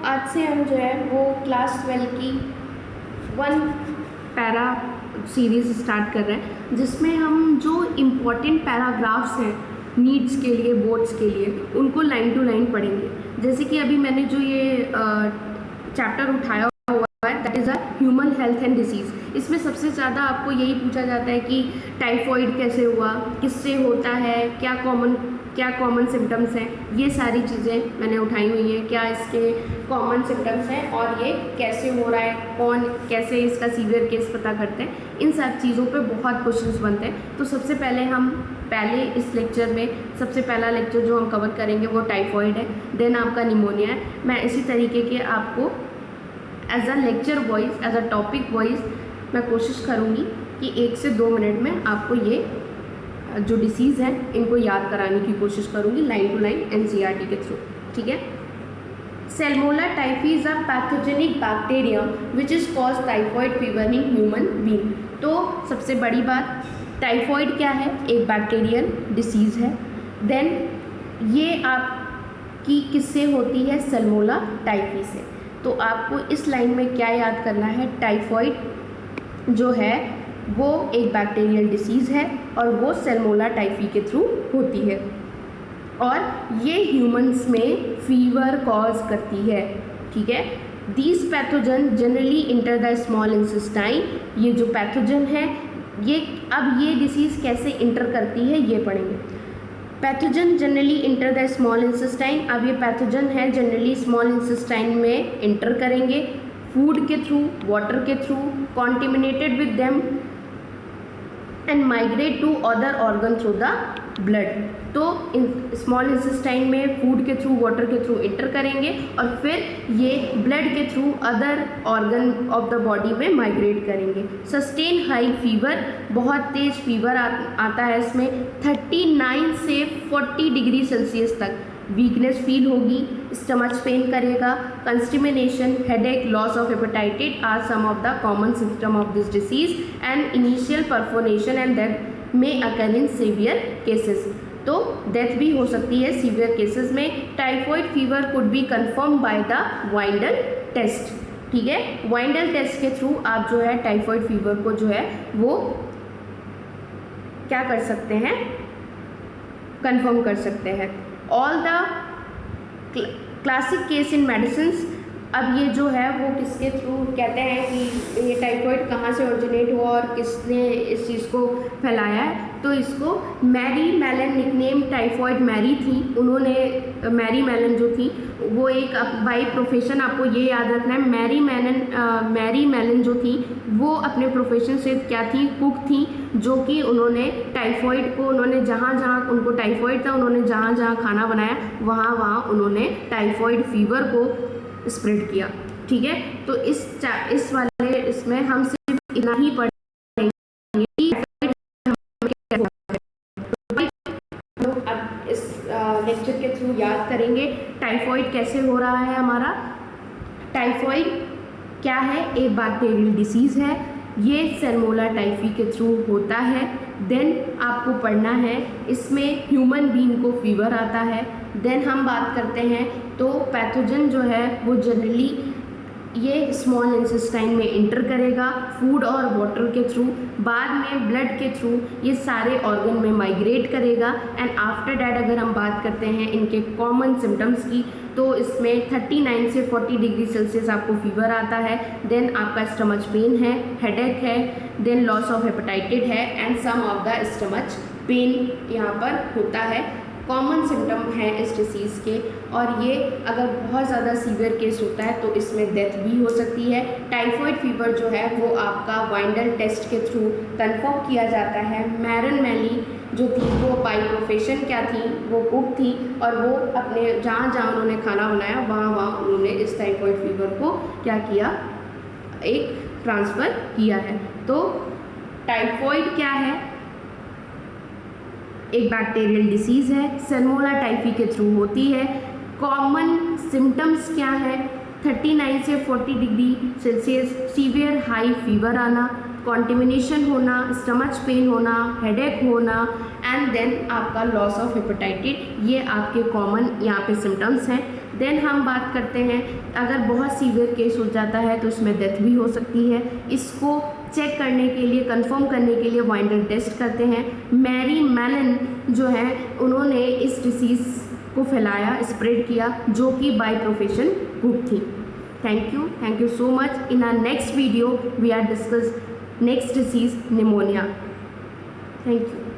आज से हम जो है वो क्लास 12 की 1 पैरा सीरीज़ स्टार्ट कर रहे हैं, जिसमें हम जो इम्पोर्टेंट पैराग्राफ्स हैं नीड्स के लिए, बोर्ड्स के लिए, उनको लाइन टू लाइन पढ़ेंगे। जैसे कि अभी मैंने जो ये चैप्टर उठाया हुआ है, that is a human health and disease. इसमें सबसे ज़्यादा आपको यही पूछा जाता है कि टाइफॉइड कैसे हुआ, किससे होता है, क्या कॉमन सिम्टम्स हैं, ये सारी चीज़ें मैंने उठाई हुई हैं। क्या इसके कॉमन सिम्टम्स हैं और ये कैसे हो रहा है, कौन कैसे इसका सीवियर केस पता करते हैं, इन सब चीज़ों पे बहुत क्वेश्चंस बनते हैं। तो सबसे पहले इस लेक्चर में सबसे पहला लेक्चर जो हम कवर करेंगे वो टाइफॉइड है, देन आपका निमोनिया है। मैं इसी तरीके के आपको as a lecture wise, as a topic wise मैं कोशिश करूँगी कि 1 से 2 मिनट में आपको ये जो डिसीज़ है इनको याद कराने की कोशिश करूँगी लाइन टू लाइन एनसीईआरटी के थ्रू। ठीक है। Salmonella typhi is a pathogenic bacterium which is cause typhoid fever in human being. तो सबसे बड़ी बात, टाइफॉइड क्या है? एक बैक्टीरियल डिसीज़ है। देन ये आपकी किससे होती है? सैल्मोनेला टाइफी से। तो आपको इस लाइन में क्या याद करना है? टाइफॉइड जो है वो एक बैक्टीरियल डिसीज़ है और वो सैल्मोनेला टाइफी के थ्रू होती है और ये ह्यूमंस में फीवर कॉज करती है। ठीक है। These pathogen generally enter the small intestine. ये जो पैथोजन है ये डिसीज़ कैसे इंटर करती है ये पढ़ेंगे। Pathogen generally enter the small intestine. अब ये पैथोजन है जनरली स्मॉल इंटेस्टाइन में इंटर करेंगे फूड के थ्रू, वाटर के through, contaminated with them and migrate to other organ through the blood. तो स्मॉल इंटेस्टाइन में फूड के थ्रू, वाटर के थ्रू इंटर करेंगे और फिर ये ब्लड के through other organ of the body में माइग्रेट करेंगे। सस्टेन हाई फीवर, बहुत तेज़ फीवर आता है इसमें 39 से 40 डिग्री सेल्सियस तक। वीकनेस फील होगी, स्टमच पेन करेगा, constipation, headache, loss of hepatitis are some of the common symptom of this disease and initial perforation and death में अकर इन सीवियर केसेस। तो डेथ भी हो सकती है सीवियर केसेस में। Typhoid fever could be confirmed by the Widal test. ठीक है। वाइंडल test के थ्रू आप जो है टाइफॉइड फीवर को जो है वो क्या कर सकते हैं? कन्फर्म कर सकते हैं। All the classic case in medicines. अब ये जो है वो किसके थ्रू कहते हैं कि ये टाइफॉइड कहाँ से ओरिजिनेट हुआ और किसने इस चीज़ को फैलाया है? तो इसको Mary Mallon, nickname typhoid Mary थी उन्होंने। मैरी मैलन जो थी वो एक बाई प्रोफेशन, आपको ये याद रखना है, मैरी मैलन जो थी वो अपने प्रोफेशन से क्या थी? कुक थी, जो कि उन्होंने टाइफॉइड को, उन्होंने जहाँ जहाँ उनको टाइफॉइड था, उन्होंने जहाँ जहाँ खाना बनाया वहाँ उन्होंने टाइफॉइड फीवर को स्प्रेड किया। ठीक है। तो इस वाले इसमें हम सिर्फ इतना ही पढ़ेंगे कि अब इस लेक्चर के थ्रू याद करेंगे टाइफॉइड कैसे हो रहा है हमारा। टाइफॉइड क्या है? एक बैक्टीरियल डिसीज़ है। ये सैल्मोनेला टाइफी के थ्रू होता है। देन आपको पढ़ना है इसमें ह्यूमन बीइंग को फीवर आता है। देन हम बात करते हैं तो पैथोजन जो है वो जनरली ये स्मॉल इंटेस्टाइन में इंटर करेगा फूड और वाटर के थ्रू, बाद में ब्लड के थ्रू ये सारे ऑर्गन में माइग्रेट करेगा। एंड आफ्टर डैट अगर हम बात करते हैं इनके कॉमन सिम्टम्स की, तो इसमें 39 से 40 डिग्री सेल्सियस आपको फीवर आता है। देन आपका स्टमच पेन है, हेडेक है, देन लॉस ऑफ हेपेटाइटिस है and some of the stomach pain यहाँ पर होता है। कॉमन सिम्टम हैं इस डिसीज़ के। और ये अगर बहुत ज़्यादा सीवियर केस होता है तो इसमें डेथ भी हो सकती है। टाइफॉइड फीवर जो है वो आपका वाइंडल टेस्ट के थ्रू कन्फर्म किया जाता है। मैरन मैली जो थी वो बाई प्रोफेशन क्या थी? वो कुक थी और वो अपने जहाँ जहाँ उन्होंने खाना बनाया वहाँ उन्होंने इस टाइफॉइड फीवर को क्या किया? एक ट्रांसफ़र किया है। तो टाइफॉइड क्या है? एक बैक्टीरियल डिसीज़ है, सैल्मोनेला टाइफी के थ्रू होती है। कॉमन सिम्टम्स क्या है? 39 से 40 degree Celsius severe high fever आना, कॉन्टिमिनेशन होना, स्टमच पेन होना, हेडेक होना एंड देन आपका लॉस ऑफ हेपेटाइटिस। ये आपके कॉमन यहाँ पे सिम्टम्स हैं। देन हम बात करते हैं अगर बहुत सीवियर केस हो जाता है तो इसमें डेथ भी हो सकती है। इसको चेक करने के लिए, कंफर्म करने के लिए वाइंडर टेस्ट करते हैं। मैरी मैनन जो है उन्होंने इस डिसीज़ को फैलाया, स्प्रेड किया, जो कि बाय प्रोफेशन कुक थी। Thank you so much. In our next video we are discuss next disease pneumonia. Thank you.